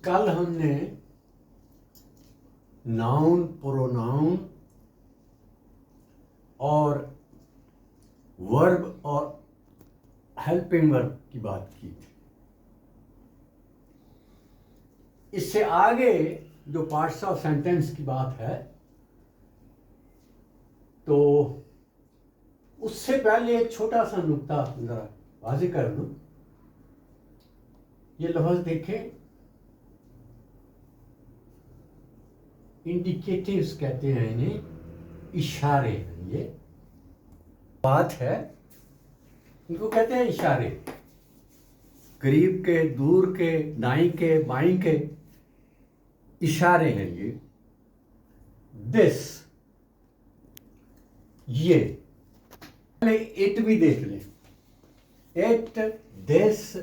कल हमने noun, pronoun और वर्ब और हेल्पिंग वर्ब की बात की थी। इससे आगे जो पार्ट्स ऑफ सेंटेंस की बात है, तो उससे पहले एक छोटा सा नुक्ता जरा वाज़ेह कर दूं। ये लफ्ज़ देखें, इंडिकेटिव्स कहते हैं इन्हें, इशारे हैं। ये बात है, इनको कहते हैं इशारे। करीब के, दूर के, दाएं के, बाएं के इशारे हैं ये। दिस, ये, पहले इट भी देख लें। It, this,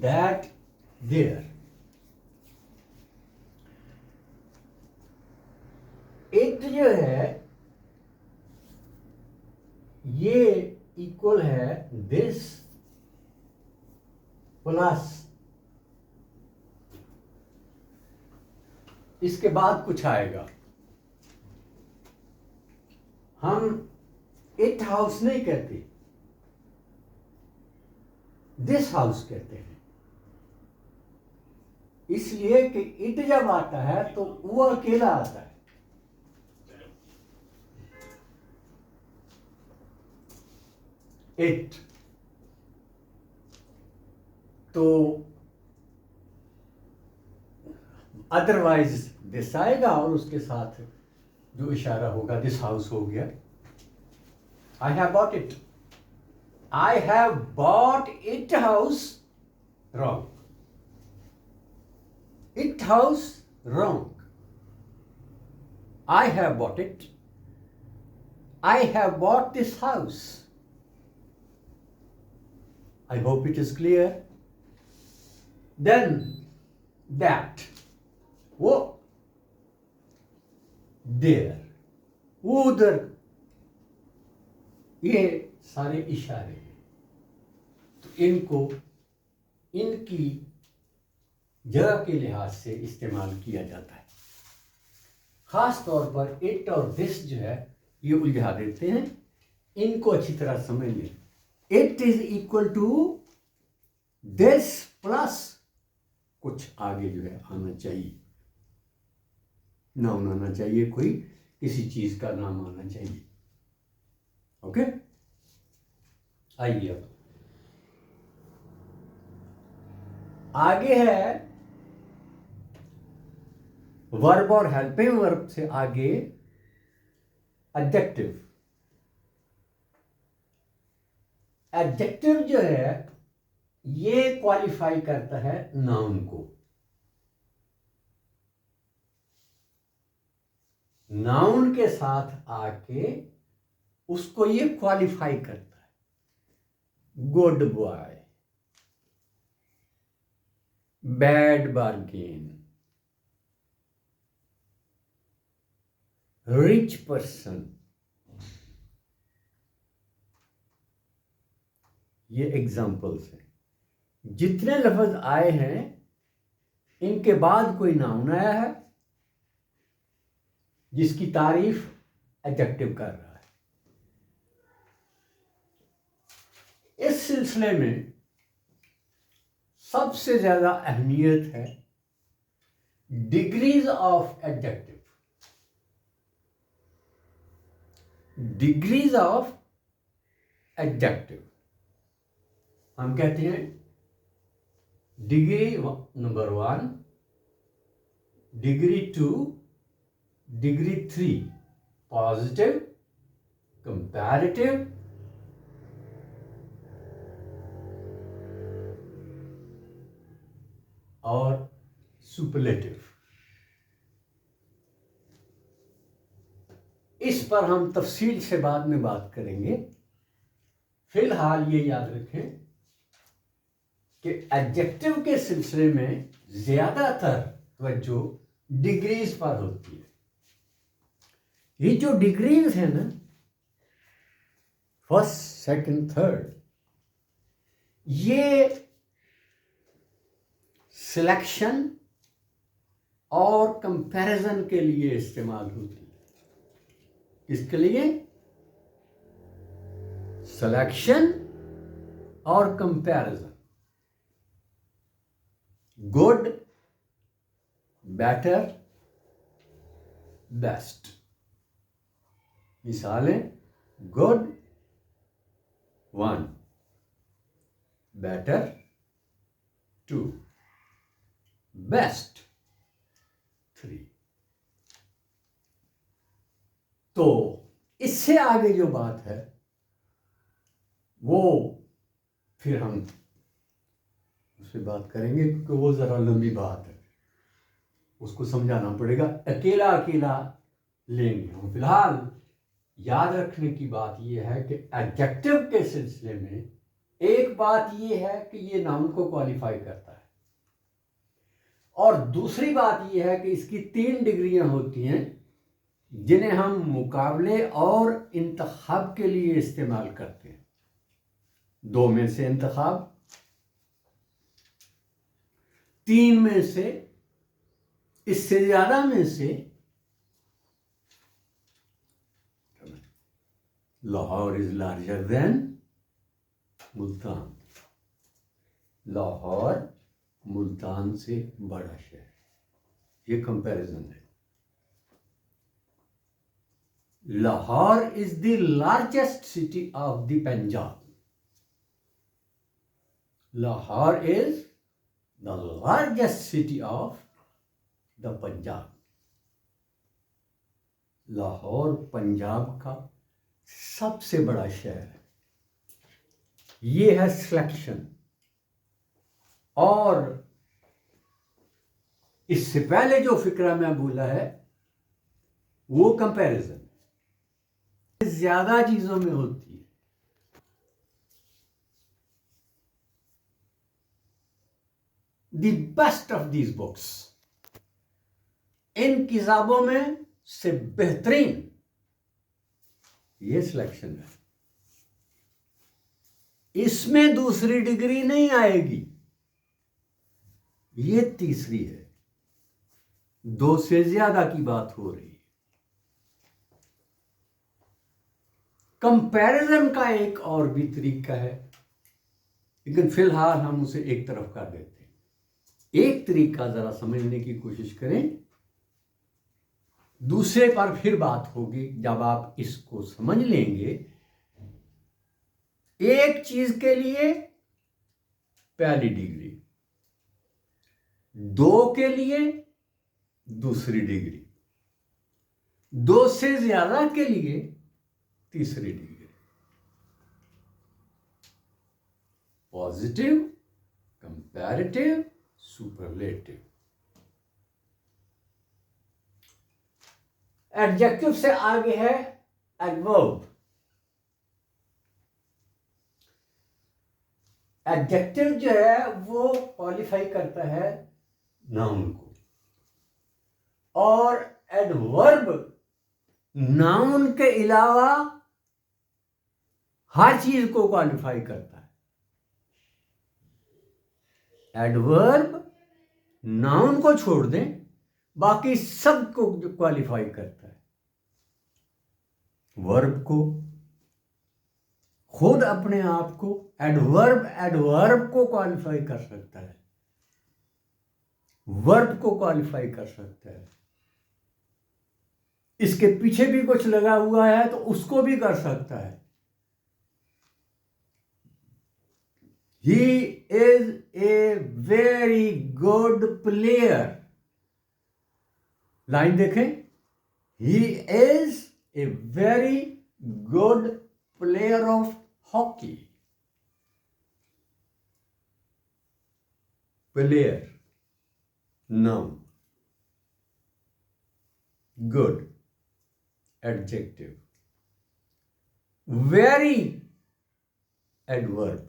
that, there. It जो है ये इक्वल है दिस प्लस, इसके बाद कुछ आएगा। हम इट हाउस नहीं कहते, दिस हाउस कहते हैं। इसलिए कि इट जब आता है तो वो अकेला आता है। इट, तो अदरवाइज दिस आएगा और उसके साथ जो इशारा होगा दिस हाउस हो गया। I have bought it, I have bought it house, wrong. It house, wrong. I have bought it, I have bought this house. I hope it is clear. Then that, वो, there, वो उधर, ये सारे इशारे हैं। तो इनको इनकी जगह के लिहाज से इस्तेमाल किया जाता है। खास तौर पर इट और दिस जो है ये उलझा देते हैं। इनको अच्छी तरह समझ लें। It is equal to this plus कुछ आगे जो है आना चाहिए, नाउन आना चाहिए, कोई किसी चीज का नाम आना चाहिए। ओके, आइए अब आगे है वर्ब और हेल्पिंग वर्ब से आगे एडजेक्टिव। एडजेक्टिव जो है ये क्वालिफाई करता है नाउन को। नाउन के साथ आके उसको ये क्वालिफाई करता है। Good boy, bad bargain, rich person, ये एग्जाम्पल्स हैं। जितने लफ्ज आए हैं इनके बाद कोई नाउन आया है जिसकी तारीफ एडजेक्टिव कर रहा है। इस सिलसिले में सबसे ज्यादा अहमियत है degrees of adjective. Degrees of adjective हम कहते हैं degree number 1, degree 2, degree 3, positive, comparative, और सुपरलेटिव। इस पर हम तफसील से बाद में बात करेंगे। फिलहाल ये याद रखें कि एडजेक्टिव के सिलसिले में ज्यादातर तवज्जो डिग्रीज पर होती है। ये जो डिग्रीज है ना, फर्स्ट, सेकंड, थर्ड, ये सिलेक्शन और कंपैरिजन के लिए इस्तेमाल होती है। किसके लिए? सिलेक्शन और कंपैरिजन। Good, better, best. मिसालें: गुड 1, बेटर 2, बेस्ट 3। तो इससे आगे जो बात है वो फिर हम उससे बात करेंगे, क्योंकि वो ज़रा लंबी बात है, उसको समझाना पड़ेगा। अकेला अकेला लेंगे हम। फिलहाल याद रखने की बात यह है कि एडजेक्टिव के सिलसिले में एक बात यह है कि ये नाउन को क्वालिफाई करता है, और दूसरी बात यह है कि इसकी 3 डिग्रियां होती हैं जिन्हें हम मुकाबले और इंतखाब के लिए इस्तेमाल करते हैं। 2 में से इंतखाब, 3 में से, इससे ज्यादा में से Lahore is larger than Multan. Lahore Multan से बड़ा शहर, ये कंपैरिजन है। Lahore is the largest city of the Punjab. Lahore is the largest city of the Punjab. Lahore Punjab का सबसे बड़ा शहर है। ये है सिलेक्शन। और इससे पहले जो फिक्रा मैं बोला है वो कंपैरिजन ज्यादा चीजों में होती है। The best of these books, इन किताबों में से बेहतरीन, ये सिलेक्शन है। इसमें दूसरी डिग्री नहीं आएगी, ये तीसरी है। 2 से ज्यादा की बात हो रही है। कंपैरिजन का एक और भी तरीका है, लेकिन फिलहाल हम उसे एक तरफ कर देते हैं। एक तरीका जरा समझने की कोशिश करें, दूसरे पर फिर बात होगी जब आप इसको समझ लेंगे। एक चीज के लिए पहली डिग्री, 2 के लिए दूसरी डिग्री, 2 से ज्यादा के लिए तीसरी degree. Positive, comparative, superlative. Adjective से आगे है एडवर्ब। एडजेक्टिव जो है वो क्वालिफाई करता है नाउन को, और एडवर्ब नाउन के अलावा हर चीज को क्वालिफाई करता है। एडवर्ब नाउन को छोड़ दें, बाकी सब को क्वालिफाई करता है। वर्ब को, खुद अपने आप को एडवर्ब को क्वालिफाई कर सकता है, वर्ब को क्वालिफाई कर सकता है। इसके पीछे भी कुछ लगा हुआ है तो उसको भी कर सकता है। He is a very good player। Line देखें, He is a very good player of hockey। Player, noun, good, adjective, very, adverb।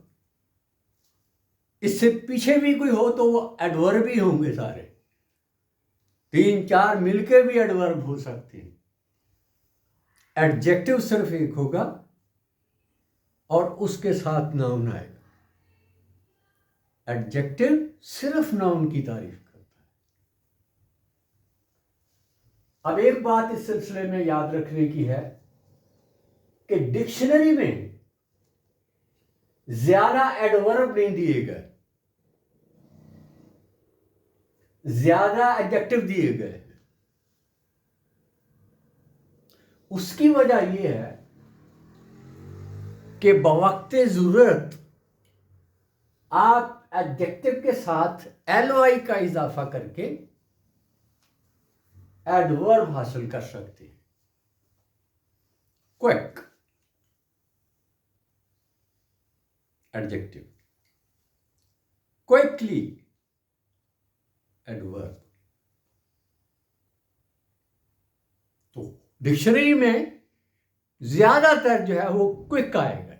इससे पीछे भी कोई हो तो वो एडवर्ब ही होंगे सारे, 3-4 मिलके भी एडवर्ब हो सकते हैं। एडजेक्टिव सिर्फ एक होगा और उसके साथ नाउन आएगा। एडजेक्टिव सिर्फ नाउन की तारीफ करता है, अब एक बात इस सिलसिले में याद रखने की है कि डिक्शनरी में ज्यादा एडवर्ब नहीं दिए गए, ज्यादा एडजेक्टिव दिए गए। उसकी वजह यह है कि बवक्ते जरूरत आप एडजेक्टिव के साथ एलवाई का इजाफा करके एडवर्ब हासिल कर सकते हैं। Quick adjective, quickly adverb. तो डिक्शनरी में ज्यादातर जो है वो क्विक आएगा,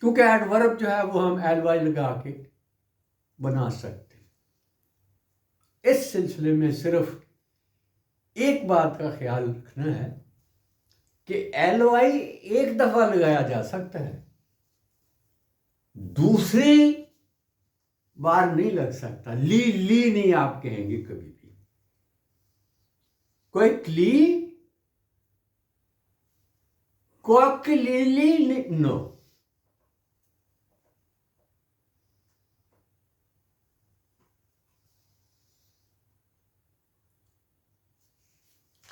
क्योंकि एडवर्ब जो है वो हम एलवाई लगा के बना सकते हैं। इस सिलसिले में सिर्फ एक बात का ख्याल रखना है कि एलवाई एक दफा लगाया जा सकता है, दूसरी बार नहीं लग सकता। ली नहीं आप कहेंगे कभी भी। Quickly, quickly no.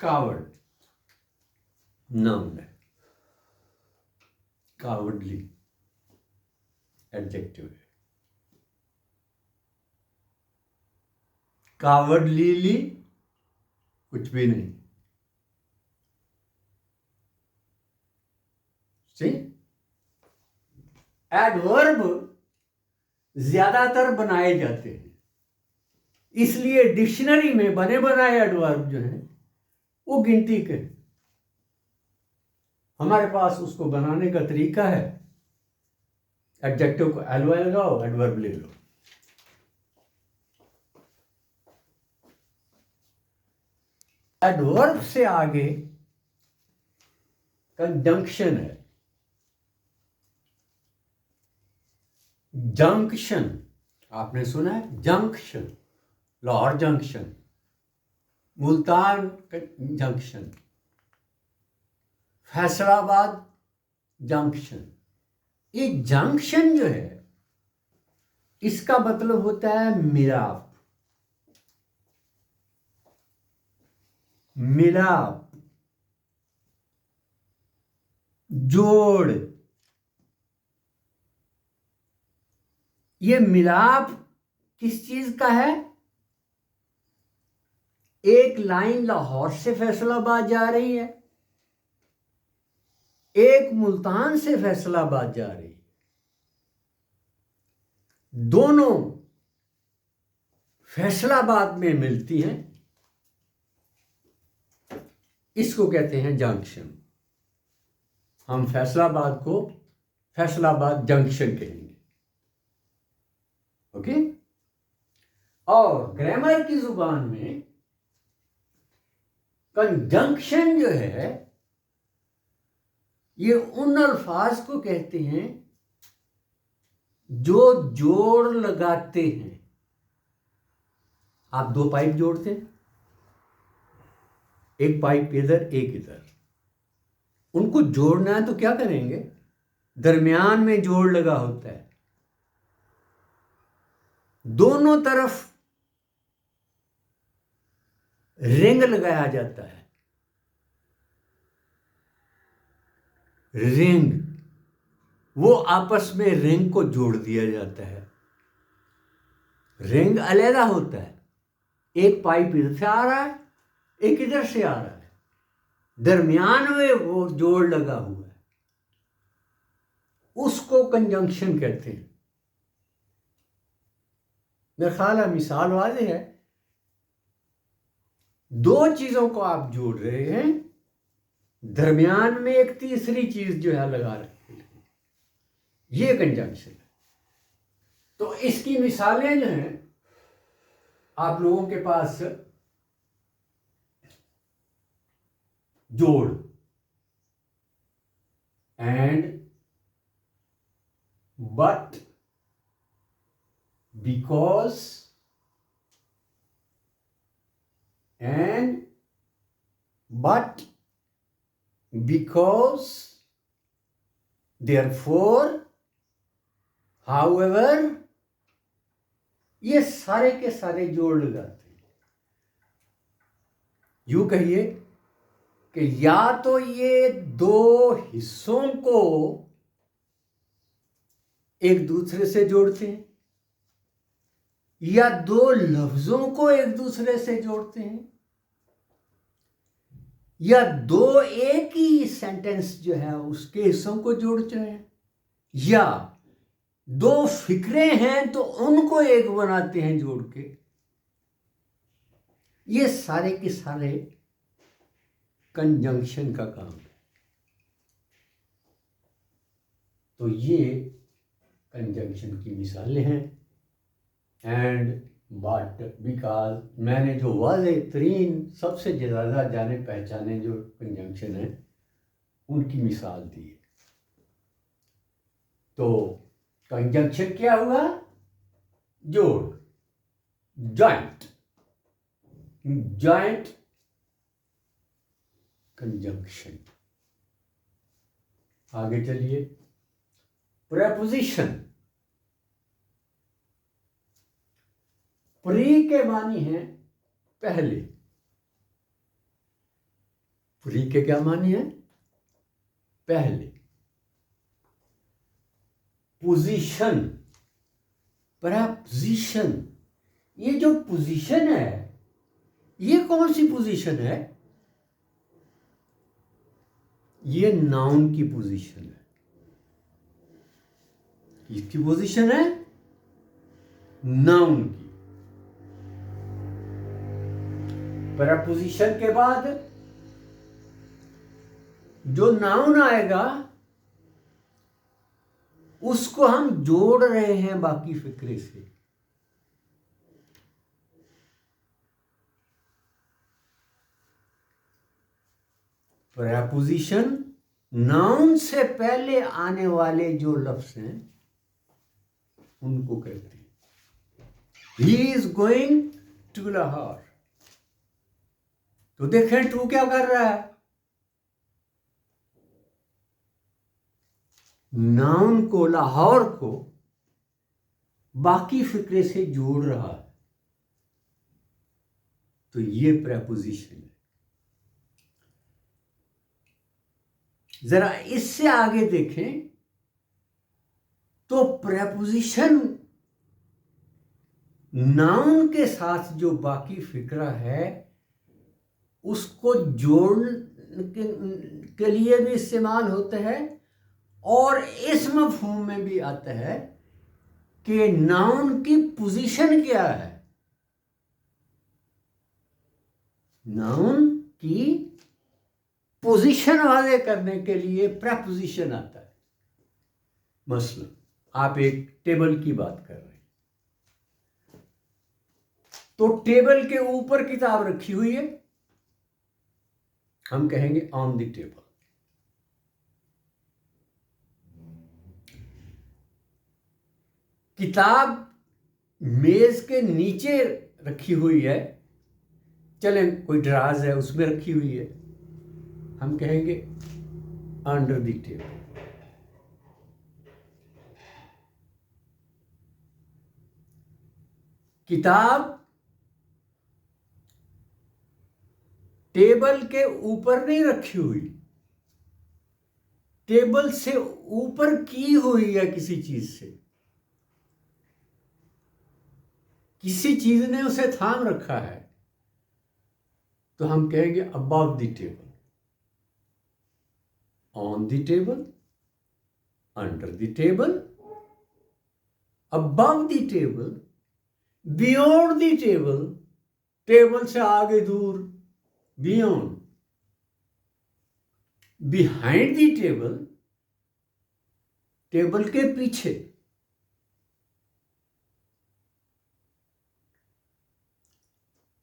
Coward noun है, कावर्डली एडजेक्टिव है। कावर्डली कुछ भी नहीं। सी एडवर्ब ज्यादातर बनाए जाते हैं, इसलिए डिक्शनरी में बने बनाए एडवर्ब जो हैं वो गिनती के। हमारे पास उसको बनाने का तरीका है, एडजेक्टिव को एलवाई लगाओ, एडवर्ब ले लो। एडवर्ब से आगे कंजंक्शन है, जंक्शन। आपने सुना है junction, Lahore junction, Multan junction, Faisalabad junction. ये जंक्शन जो है इसका मतलब होता है मिलाप, मिलाप, जोड़। ये मिलाप किस चीज का है? एक लाइन लाहौर से फैसलाबाद जा रही है, एक मुल्तान से फैसलाबाद जा रही है। दोनों फैसलाबाद में मिलती हैं, इसको कहते हैं जंक्शन। हम फैसलाबाद को फैसलाबाद जंक्शन कहेंगे। ओके। और ग्रामर की जुबान में कंजंक्शन जो है ये उन अल्फाज को कहते हैं जो जोड़ लगाते हैं। आप दो पाइप जोड़ते हैं, एक पाइप इधर एक इधर, उनको जोड़ना है तो क्या करेंगे? दरमियान में जोड़ लगा होता है, दोनों तरफ रिंग लगाया जाता है। रिंग, वो आपस में रिंग को जोड़ दिया जाता है। रिंग अलग होता है, एक पाइप इधर से आ रहा है, एक इधर से आ रहा है, दरमियान में वो जोड़ लगा हुआ है, उसको कंजंक्शन कहते हैं। मेरा ख्याल है मिसाल वाले है, दो चीजों को आप जोड़ रहे हैं, दरमियान में एक तीसरी चीज जो है लगा रखी है, ये कंजंक्शन है। तो इसकी मिसालें जो हैं आप लोगों के पास, जोड़, and, but, because, and but, because, therefore, however, ये सारे के सारे जोड़ लगाते हैं। यूं कहिए कि या तो ये दो हिस्सों को एक दूसरे से जोड़ते हैं, या दो लफ्जों को एक दूसरे से जोड़ते हैं, या दो एक ही सेंटेंस जो है उसके हिस्सों को जोड़ते हैं, या दो फिक्रे हैं तो उनको एक बनाते हैं जोड़ के। ये सारे के सारे कंजंक्शन का काम है। तो ये कंजंक्शन की मिसालें हैं। एंड बट, बिकॉज, मैंने जो वाज़े तरीन सबसे ज़्यादा जाने पहचाने जो कंजंक्शन है उनकी मिसाल दी है। तो कंजंक्शन क्या हुआ? जोड़, जॉइंट, जॉइंट कंजंक्शन। आगे चलिए, प्रेपोजिशन। प्री के मानी है पहले। प्री के क्या मानी है? पहले। Position, preposition. ये जो पोजीशन है, ये कौन सी पोजीशन है? ये नाउन की पोजीशन है। किसकी पोजीशन है? नाउन की। प्रेपोजिशन के बाद जो नाउन आएगा उसको हम जोड़ रहे हैं बाकी फिक्रे से। प्रेपोजिशन नाउन से पहले आने वाले जो लफ्ज हैं उनको कहते हैं। He is going to Lahore. तो देखें टू क्या कर रहा है? नाउन को, लाहौर को बाकी फिक्रे से जोड़ रहा है। तो ये प्रेपोजिशन है। जरा इससे आगे देखें तो प्रेपोजिशन नाउन के साथ जो बाकी फिक्रा है उसको जोड़ने के लिए भी इस्तेमाल होता है, और इस मफहूम में भी आता है कि नाउन की पोजीशन क्या है। नाउन की पोजीशन वाले करने के लिए प्रेपोजिशन आता है। मसलन आप एक टेबल की बात कर रहे हैं, तो टेबल के ऊपर किताब रखी हुई है, हम कहेंगे ऑन द टेबल। किताब मेज के नीचे रखी हुई है, चलें कोई ड्राज है उसमें रखी हुई है, हम कहेंगे अंडर द टेबल। किताब टेबल के ऊपर नहीं रखी हुई, टेबल से ऊपर की हुई है किसी चीज से, किसी चीज ने उसे थाम रखा है, तो हम कहेंगे above the table, on the table, under the table, above the table, beyond the table, table से आगे दूर, beyond, behind the table, table के पीछे।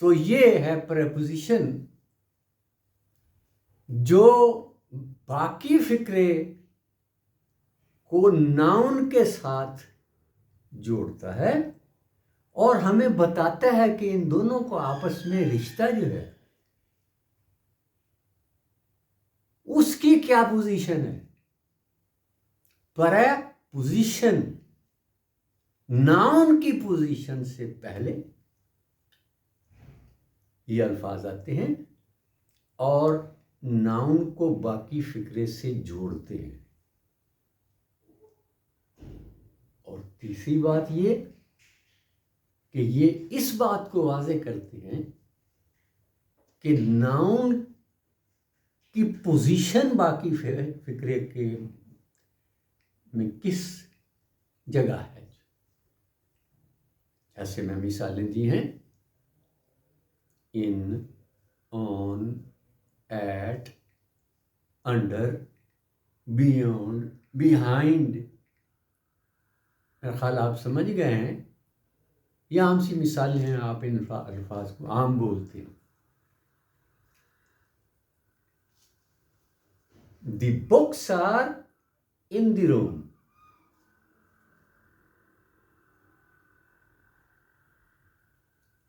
तो ये है प्रेपोजिशन जो बाकी फिक्रे को नाउन के साथ जोड़ता है और हमें बताता है कि इन दोनों को आपस में रिश्ता जो है उसकी क्या पोजीशन है। प्रपोजिशन नाउन की पोजीशन से पहले ये अल्फाज आते हैं और नाउन को बाकी फिक्रे से जोड़ते हैं। और तीसरी बात ये कि ये इस बात को वाजे करते हैं कि नाउन की पोजीशन बाकी फिक्रे के में किस जगह है। ऐसे में मिसालें दी हैं in, on, at, under, beyond, behind. मेरा ख्याल आप समझ गए हैं। ये आम सी मिसालें हैं, आप इन अल्फाज को आम बोलते हैं। The books are in the room.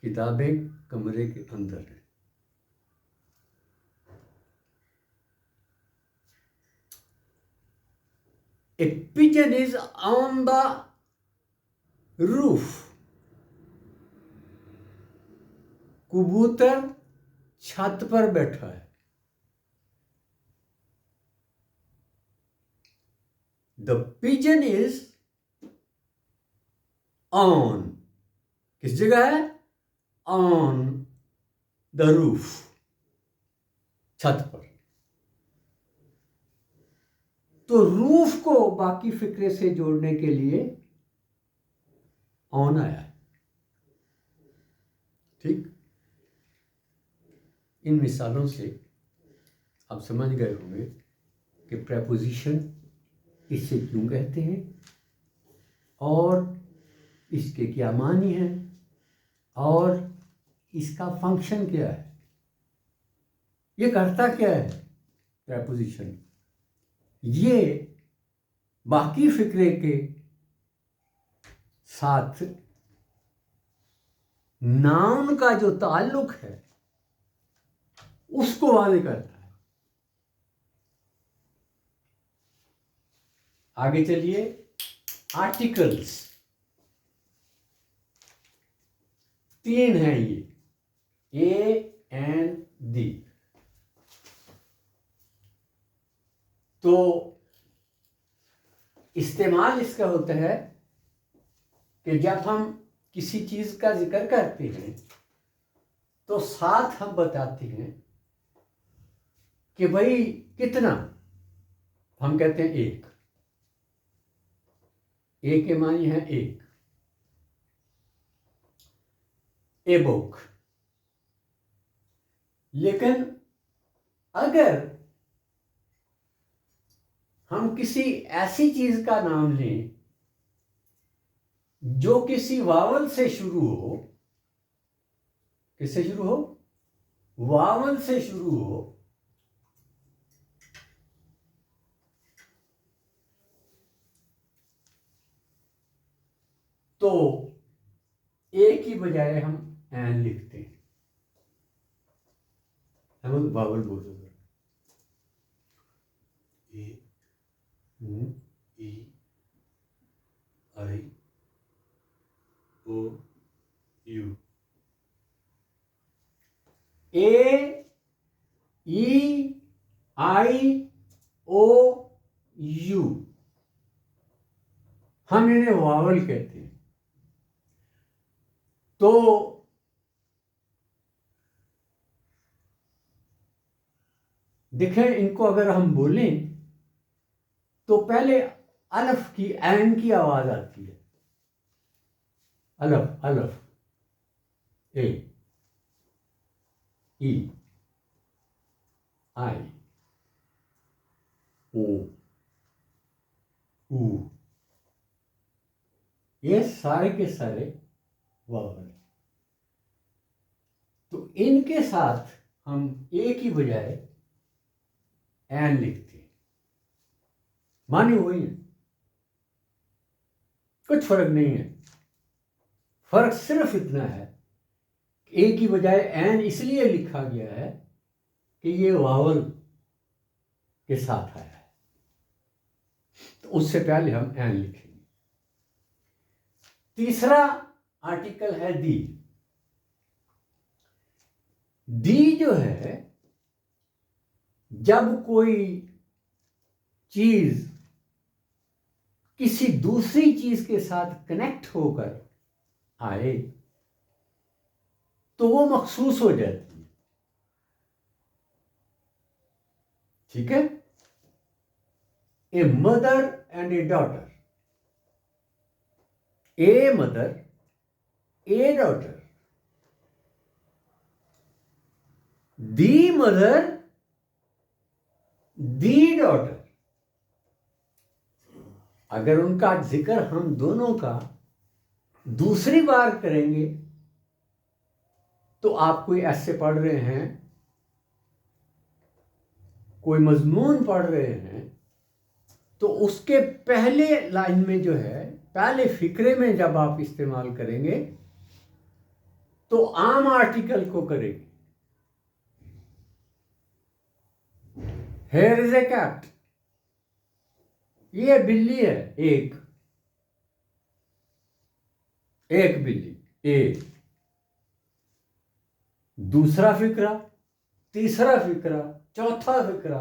किताबें कमरे के अंदर हैं। A pigeon is on the roof. कबूतर छत पर बैठा है। The pigeon is on, किस जगह है? On the roof, छत पर। तो रूफ को बाकी फिक्रे से जोड़ने के लिए ऑन आया है। ठीक, इन मिसालों से आप समझ गए होंगे कि प्रेपोजिशन इसे क्यों कहते हैं और इसके क्या मानी है और इसका फंक्शन क्या है। ये करता क्या है प्रेपोजिशन? ये बाकी फिक्रे के साथ नाउन का जो ताल्लुक है उसको वाज़े करता है। आगे चलिए, आर्टिकल्स 3 हैं ये, ए एंड दी। तो इस्तेमाल इसका होता है कि जब हम किसी चीज का जिक्र करते हैं तो साथ हम बताते हैं कि भाई कितना। हम कहते हैं एक, एक के मानी है एक। A book. लेकिन अगर हम किसी ऐसी चीज का नाम लें जो किसी वावल से शुरू हो, किससे शुरू हो? वावल से शुरू हो, तो ए की बजाय हम एन लिखते हैं। हम वावल बोल रहे ए, ई, आई, ओ, you. A, E, I, O, you, हम इन्हें वावल कहते हैं। तो देखें, इनको अगर हम बोलें तो पहले अलफ की, ऐन की आवाज आती है। अलफ, अलफ, ए, ई, आई, ओ, ऊ, ये सारे के सारे वावल। तो इनके साथ हम ए की बजाय एन लिखते हैं। मानी हुई है, कुछ फर्क नहीं है। फर्क सिर्फ इतना है कि ए की बजाय एन इसलिए लिखा गया है कि ये वावल के साथ आया है, तो उससे पहले हम एन लिखेंगे। तीसरा आर्टिकल है दी। दी जो है, जब कोई चीज किसी दूसरी चीज के साथ कनेक्ट होकर आए तो वो मखसूस हो जाती है। ठीक है? A mother and A daughter, a mother A daughter, the mother the daughter. अगर उनका जिक्र हम दोनों का दूसरी बार करेंगे तो आप कोई ऐसे पढ़ रहे हैं, कोई मजमून पढ़ रहे हैं, तो उसके पहले लाइन में जो है, पहले फिक्रे में जब आप इस्तेमाल करेंगे तो आम आर्टिकल को करेंगे। Here is a cat, ये बिल्ली है, एक बिल्ली, एक। दूसरा फिक्रा, तीसरा फिक्रा, चौथा फिक्रा,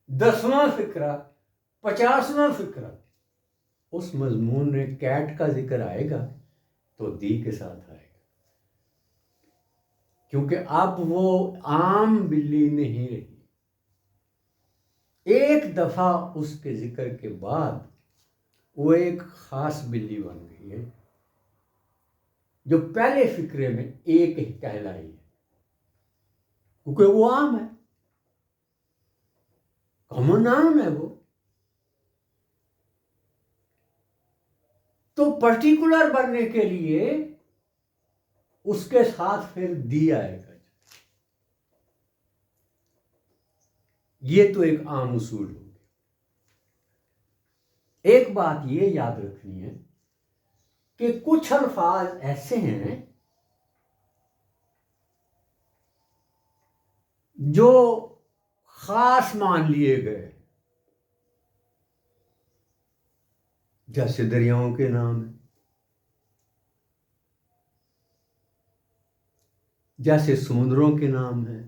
10वां फिक्रा, 50वां फिक्रा, उस मजमून में कैट का जिक्र आएगा तो दी के साथ आएगा, क्योंकि अब वो आम बिल्ली नहीं रही। एक दफा उसके जिक्र के बाद वो एक खास बिल्ली बन गई है, जो पहले फिक्रे में एक ही कहलाई है, क्योंकि वो आम है, कॉमन नाम है वो। तो पर्टिकुलर बनने के लिए उसके साथ फिर दी आएगा। ये तो एक आम उसूल हो गया। एक बात ये याद रखनी है कि कुछ अल्फाज ऐसे हैं जो खास मान लिए गए, जैसे दरियाओं के नाम है, जैसे समुद्रों के नाम हैं।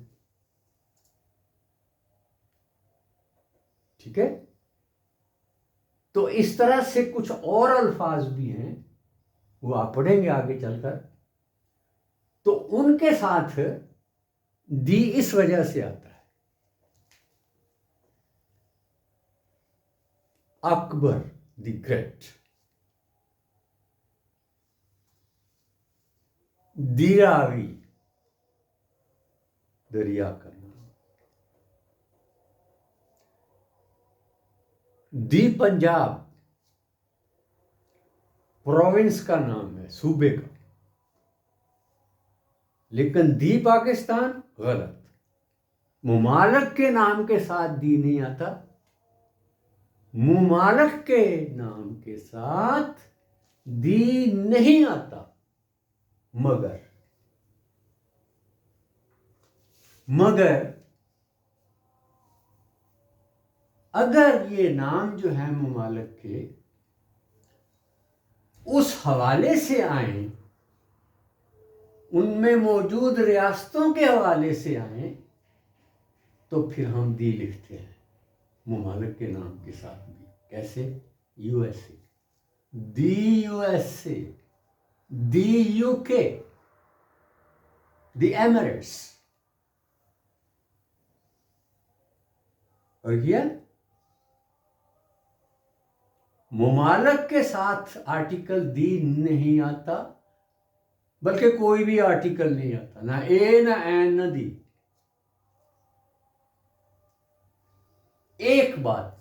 ठीक है? तो इस तरह से कुछ और अल्फाज भी हैं, वो आप पढ़ेंगे आगे चलकर, तो उनके साथ दी इस वजह से आता है। अकबर द ग्रेट, दीरावी दरिया का नाम, दी पंजाब प्रोविंस का नाम है, सूबे का। लेकिन दी पाकिस्तान गलत, मुमालक के नाम के साथ दी नहीं आता, मुमालक के नाम के साथ दी नहीं आता। मगर अगर ये नाम जो है मुमालक के उस हवाले से आए, उनमें मौजूद रियासतों के हवाले से आए, तो फिर हम दी लिखते हैं मुमालिक के नाम के साथ भी। कैसे? यूएसए, दी यूएसए, दी यूके, दी एमिरेट्स। और ये मुमालिक के साथ आर्टिकल दी नहीं आता, बल्कि कोई भी आर्टिकल नहीं आता, ना ए ना एन ना दी। एक बात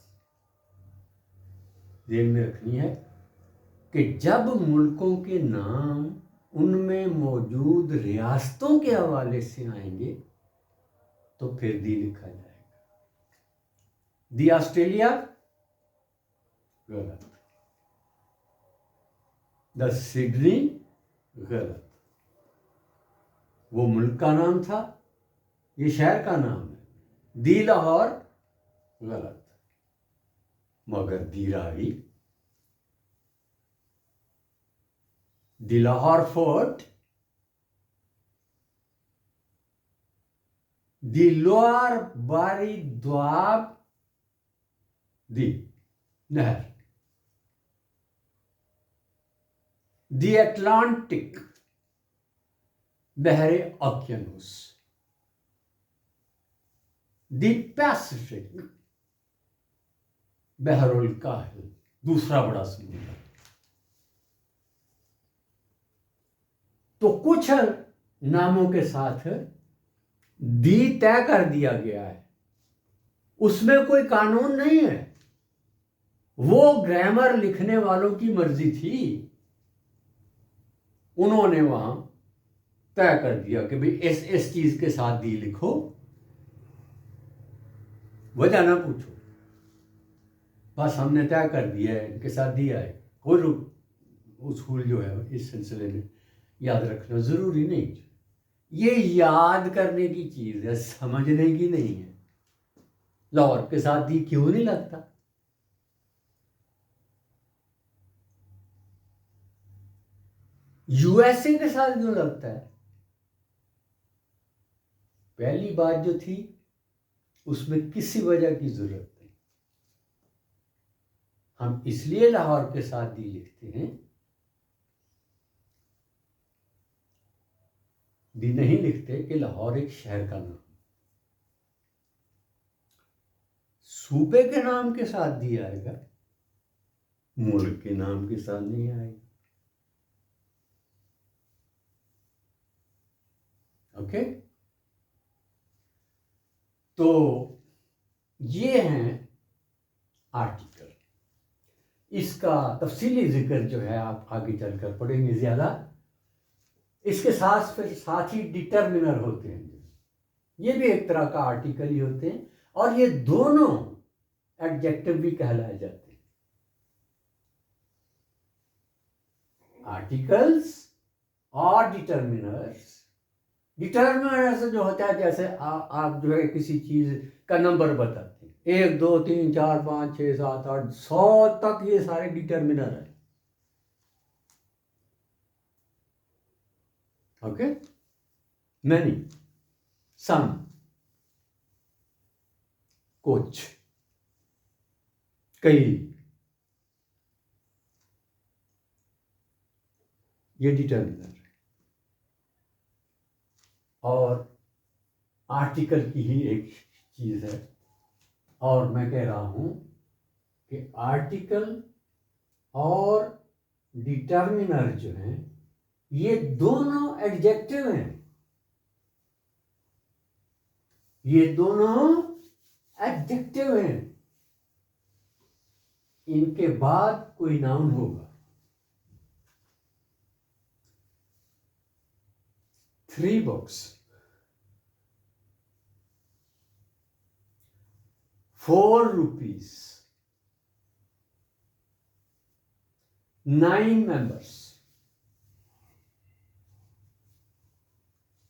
ध्यान में रखनी है कि जब मुल्कों के नाम उनमें मौजूद रियासतों के हवाले से आएंगे तो फिर दी लिखा जाएगा। दी ऑस्ट्रेलिया गलत, द सिडनी गलत। वो मुल्क का नाम था, ये शहर का नाम है। दी लाहौर गलत, मगर दी रावी, दी लाहौर फोर्ट, दी लोअर बारी द्वाब, दी नहर, दी अटलांटिक बहरे ओकियानूस, दी पैसिफिक बहरुल काहिल, दूसरा बड़ा समुद्र। तो कुछ नामों के साथ दी तय कर दिया गया है, उसमें कोई कानून नहीं है, वो ग्रामर लिखने वालों की मर्जी थी। उन्होंने वहां तय कर दिया कि भाई इस चीज के साथ दी लिखो, वजह ना पूछो, बस हमने तय कर दिया है इनके साथ दिया है। कोई उसूल जो है इस सिलसिले में याद रखना जरूरी नहीं, ये याद करने की चीज है, समझने की नहीं है। लाहौर के साथ दी क्यों नहीं लगता? यूएसए के साथ क्यों लगता है? पहली बात जो थी उसमें किसी वजह की जरूरत नहीं। हम इसलिए लाहौर के साथ दी लिखते हैं, दी नहीं लिखते कि लाहौर एक शहर का नाम, सूबे के नाम के साथ दी आएगा, मुल्क के नाम के साथ नहीं आएगा। ओके, तो ये हैं आर्टिकल। इसका तफसीली जिक्र जो है आप आगे चलकर पढ़ेंगे ज्यादा। इसके साथ फिर साथ ही डिटर्मिनर होते हैं, ये भी एक तरह का आर्टिकल ही होते हैं, और ये दोनों एडजेक्टिव भी कहलाए जाते हैं। आर्टिकल्स और डिटर्मिनर्स। डिटर्मिनर्स जो होता है जैसे आप जो है किसी चीज का नंबर बताते हैं, 1 2 3 4 5 6 7 8 100 तक, ये सारे डिटर्मिनर है। ओके, मैनी, सम, कुछ, कई, ये डिटर्मिनर है। और आर्टिकल की ही एक चीज है, और मैं कह रहा हूं कि आर्टिकल और डिटर्मिनर जो हैं ये दोनों एडजेक्टिव हैं, ये दोनों एडजेक्टिव हैं। इनके बाद कोई नाउन होगा। 3 books, 4 rupees, 9 members,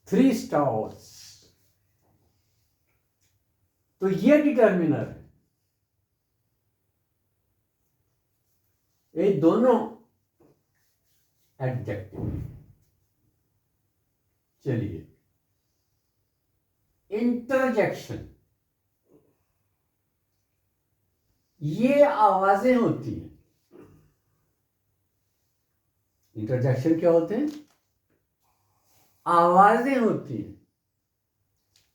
3 stars। तो ये डिटर्मिनर है, ये दोनों एडजेक्टिव। चलिए, इंटरजेक्शन, ये आवाजें होती हैं। इंटरजेक्शन क्या होते हैं? आवाजें होती हैं।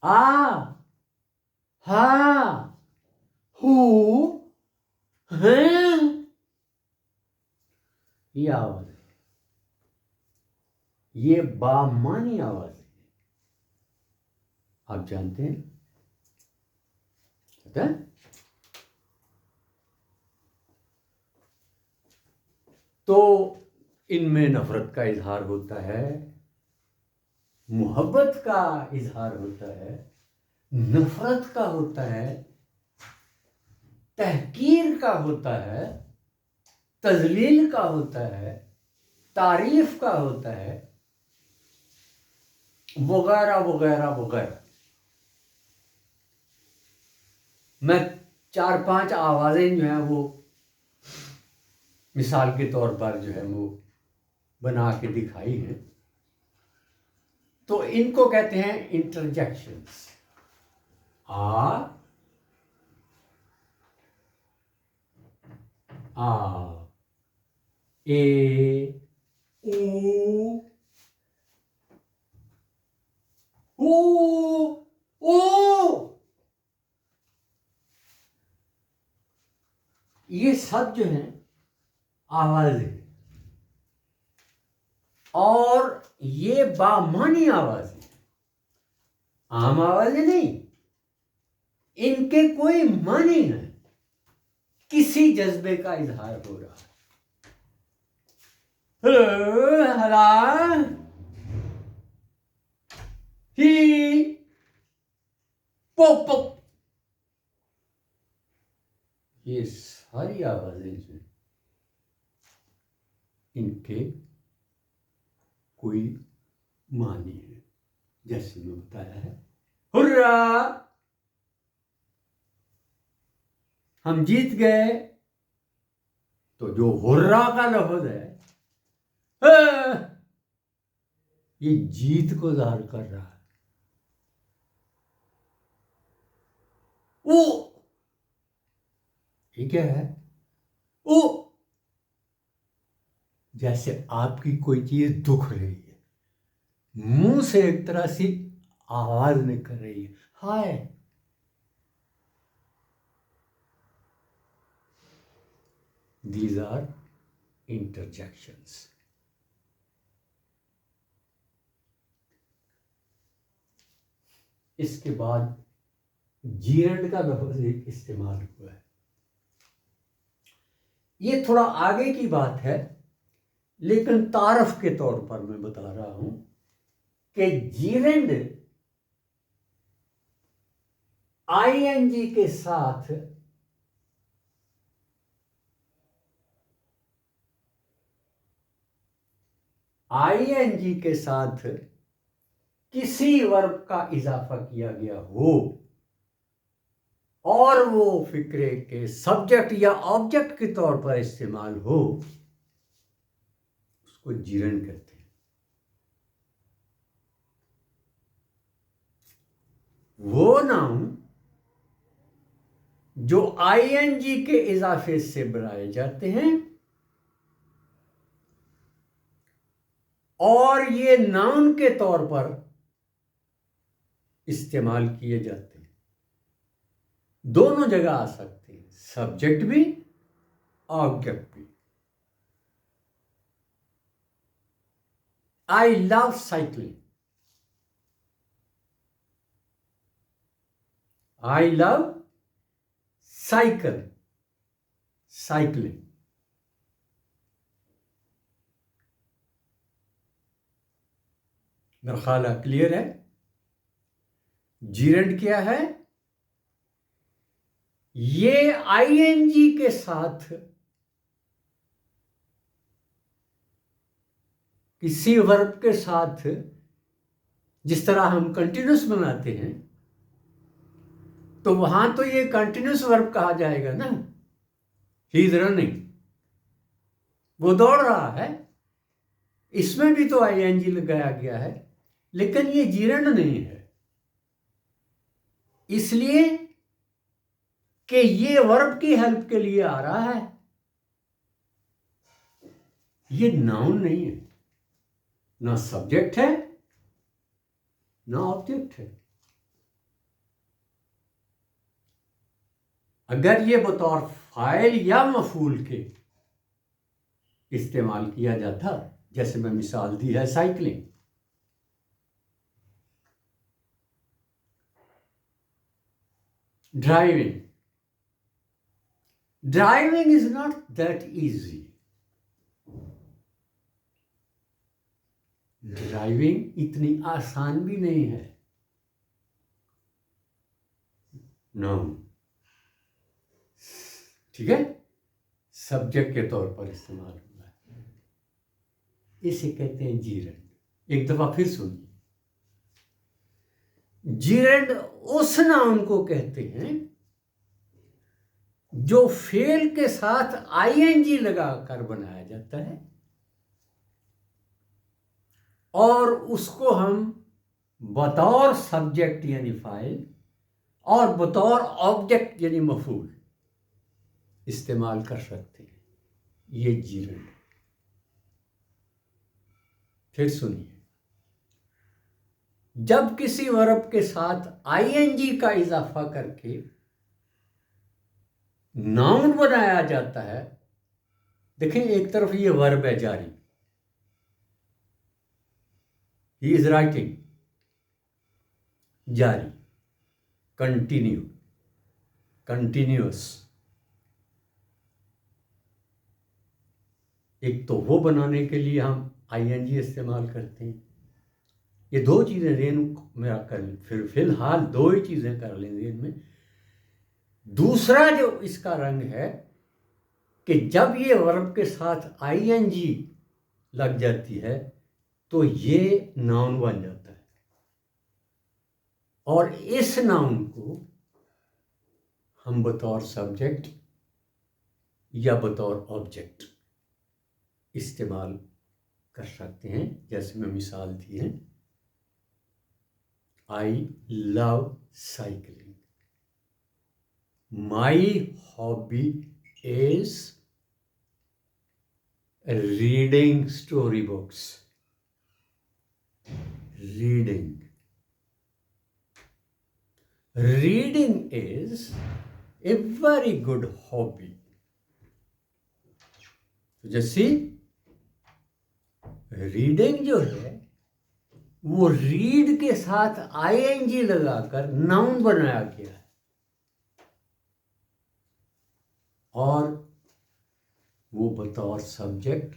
आ, हा, हु, हैं, ये आवाज है, ये बामानी आवाज है। आप जानते हैं, पता है? तो इनमें नफरत का इजहार होता है, मोहब्बत का इजहार होता है, नफरत का होता है, तहकीर का होता है, तजलील का होता है, तारीफ का होता है वगैरह वगैरह वगैरह। मैं 4-5 आवाजें जो हैं वो मिसाल के तौर पर जो है वो बना के दिखाई है, तो इनको कहते हैं इंटरजेक्शंस। आ ए ऊ ओ, ये सब जो है आवाज है, और ये बामानी आवाज है, आम आवाजें नहीं। इनके कोई मानी है, किसी जज्बे का इजहार हो रहा है। हला ही पोप, ये सारी आवाजें जो इनके कोई मानी है, जैसे मैं बताया है। हुर्रा, हम जीत गए, तो जो हुर्रा का लफ्ज है ये जीत को जाहिर कर रहा है। ओ, ये क्या है? ओ, जैसे आपकी कोई चीज दुख रही है, मुंह से एक तरह से आवाज निकल रही है, हाय। These are interjections. इसके बाद जीएंड का लफ्ज इस्तेमाल हुआ है। ये थोड़ा आगे की बात है, लेकिन तारफ के तौर पर मैं बता रहा हूं कि जीरेंड आईएनजी के साथ किसी वर्ब का इजाफा किया गया हो और वो फिक्रे के सब्जेक्ट या ऑब्जेक्ट के तौर पर इस्तेमाल हो, उसको जीरेंड कहते हैं। वो नाउन जो आईएनजी के इजाफे से बनाए जाते हैं और ये नाउन के तौर पर इस्तेमाल किए जाते हैं, दोनों जगह आ सकते हैं, सब्जेक्ट भी ऑब्जेक्ट भी। I love cycling, I love cycling. मेरा ख्याल है क्लियर है। जीरेंड क्या है? ये आईएनजी के साथ किसी वर्ब के साथ, जिस तरह हम कंटिन्यूस बनाते हैं, तो वहां तो ये कंटिन्यूस वर्ब कहा जाएगा ना। ही इज रनिंग, वो दौड़ रहा है, इसमें भी तो आईएनजी लगाया गया है, लेकिन ये जीरेंड नहीं है, इसलिए कि ये वर्ब की हेल्प के लिए आ रहा है, ये नाउन नहीं है, ना सब्जेक्ट है ना ऑब्जेक्ट है। अगर ये बतौर फाइल या मफूल के इस्तेमाल किया जाता, जैसे मैं मिसाल दी है cycling, driving is not that easy. Driving इतनी आसान भी नहीं है। नाउन, ठीक है, सब्जेक्ट के तौर पर इस्तेमाल हुआ है। इसे कहते हैं जीरेंड। एक दफा फिर सुनिए, जीरेंड उस नाउन को कहते हैं जो फेल के साथ आईएनजी लगाकर बनाया जाता है और उसको हम बतौर सब्जेक्ट यानी फाइल और बतौर ऑब्जेक्ट यानी मफूल इस्तेमाल कर सकते हैं। ये जीरेंड। फिर सुनिए, जब किसी वर्ब के साथ आईएनजी का इजाफा करके नाउन बनाया जाता है, देखें एक तरफ ये वर्ब है जारी, ही इज राइटिंग, जारी, कंटिन्यू, कंटिन्यूअस। एक तो वो बनाने के लिए हम आईएनजी इस्तेमाल करते हैं। ये दो चीज़ें रेन मेरा कर लें, फिर फिलहाल दो ही चीज़ें कर लें रेन में। दूसरा जो इसका रंग है कि जब ये वर्ब के साथ आईएनजी लग जाती है तो ये नाउन बन जाता है और इस नाउन को हम बतौर सब्जेक्ट या बतौर ऑब्जेक्ट इस्तेमाल कर सकते हैं। जैसे मैं मिसाल दी है, I love cycling, my hobby is reading story books. Reading is a very good hobby. जैसे रीडिंग जो है वो रीड के साथ आईएनजी लगाकर नाउन बनाया गया है और वो बतौर सब्जेक्ट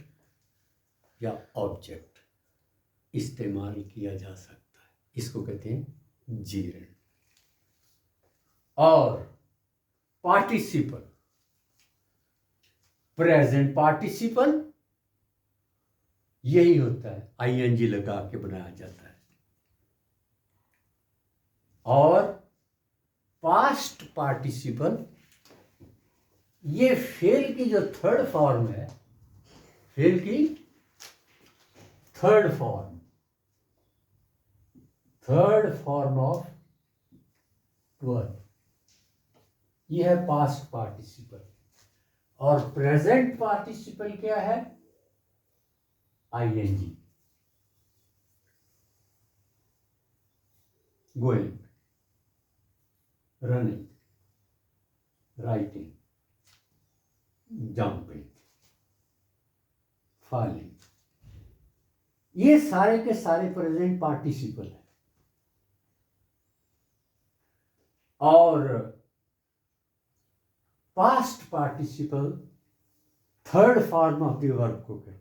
या ऑब्जेक्ट इस्तेमाल किया जा सकता है। इसको कहते हैं जीरेंड। और पार्टिसिपल, प्रेजेंट पार्टिसिपल यही होता है, आईएनजी लगा के बनाया जाता है। और पास्ट पार्टिसिपल ये फेल की जो थर्ड फॉर्म है, फेल की थर्ड फॉर्म ऑफ वर्ब, ये है पास्ट पार्टिसिपल। और प्रेजेंट पार्टिसिपल क्या है? ING, going, running, writing, jumping, falling, ये सारे के सारे प्रेजेंट पार्टिसिपल है। और past participle third form of the verb को कहते हैं।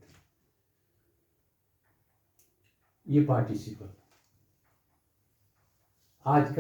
ये पार्टिसिपल आज का